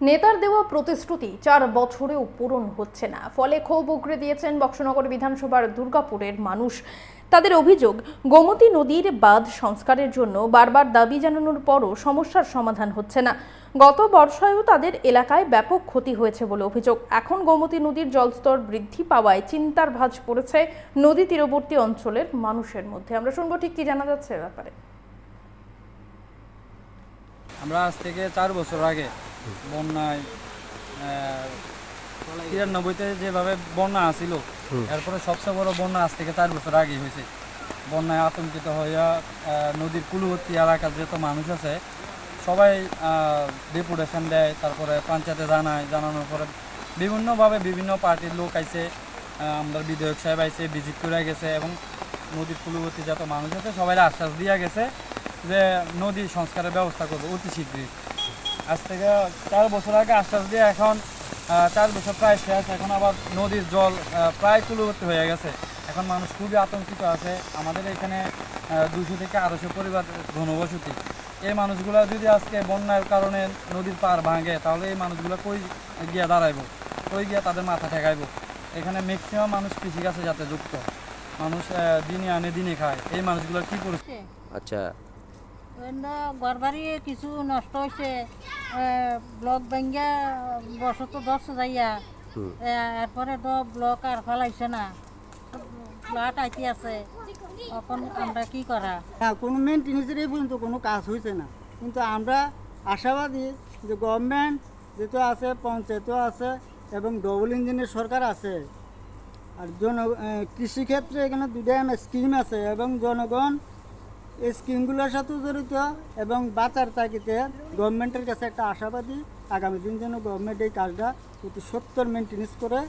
নেতার দেওয়া প্রতিশ্রুতি 4 বছরেও পূরণ হচ্ছে না, ফলে ক্ষোভ উগরে দিয়েছেন বক্সনগর বিধানসভার দুর্গাপুরের মানুষ। তাদের অভিযোগ, গোমতী নদীর বাঁধ সংস্কারের জন্য বারবার দাবি জানানোর পরও সমস্যার সমাধান হচ্ছে না। গত বর্ষায়ও তাদের এলাকায় ব্যাপক ক্ষতি হয়েছে বলে অভিযোগ। এখন গোমতী নদীর জলস্তর বৃদ্ধি পাওয়ায় চিন্তার ভাঁজ পড়েছে নদী তীরবর্তী অঞ্চলের মানুষের মধ্যে। আমরা শুনবো ঠিক কি জানা যাচ্ছে এ ব্যাপারে। আমরা আজ থেকে 4 বছর আগে বন্যায় 93-তে যেভাবে বন্যা আসিল, এরপরে সবচেয়ে বড় বন্যা আজ থেকে 4 বছর আগে হয়েছে। বন্যায় আতঙ্কিত হইয়া নদীর কূলবর্তী এলাকার যত মানুষ আছে সবাই ডেপুটেশন দেয়, তারপরে পঞ্চায়েতে জানানোর পরে বিভিন্নভাবে বিভিন্ন পার্টির লোক আইছে, আমরা বিধায়ক সাহেব আইছে, ভিজিট করে গেছে এবং নদীর কূলবর্তী যত মানুষ আছে সবাই আশ্বাস দিয়া গেছে যে নদী সংস্কারের ব্যবস্থা করবো অতি শীঘ্রই। আজ থেকে 4 বছর আগে আশ্বাস দিয়ে এখন 4 বছর প্রায় শেষ। এখন আবার নদীর জল প্রায় কূলবর্তী হয়ে গেছে। এখন মানুষ খুবই আতঙ্কিত আছে। আমাদের এখানে 200 থেকে 250 পরিবার ঘনবসতি। এই মানুষগুলো যদি আজকে বন্যার কারণে নদীর পাড় ভাঙে, তাহলে এই মানুষগুলো কই গিয়ে দাঁড়াইব, কই গিয়ে তাদের মাথা ঠেকাইব। এখানে ম্যাক্সিমাম মানুষ কৃষিকাজের সাথে যুক্ত মানুষ, দিনে আনে দিনে খায়। এই মানুষগুলোর কি করছে? আচ্ছা, ঘরবাড়ি কিছু নষ্ট হয়েছে, ব্লক ভাঙ্গা বছর তো 10 যাইয়া, এরপরে তো ব্লক আর ফলাইছে না, ফ্লাট আইতে আছে। এখন আমরা কি করা? হ্যাঁ, কোনো মেনটেন্যান্সের এই পর্যন্ত কোনো কাজ হয়েছে না, কিন্তু আমরা আশাবাদী যে গভর্নমেন্ট যেহেতু আছে, পঞ্চায়েতও আছে এবং ডবল ইঞ্জিনের সরকার আছে, আর কৃষিক্ষেত্রে এখানে 2টা স্কিম আছে এবং জনগণ এই স্কিমগুলোর সাথেও জড়িত এবং বাঁচার তাগিদে গভর্নমেন্টের কাছে একটা আশাবাদী আগামী দিন যেন গভর্নমেন্ট এই কাজটা অতি সত্তর মেনটেন্যান্স করে।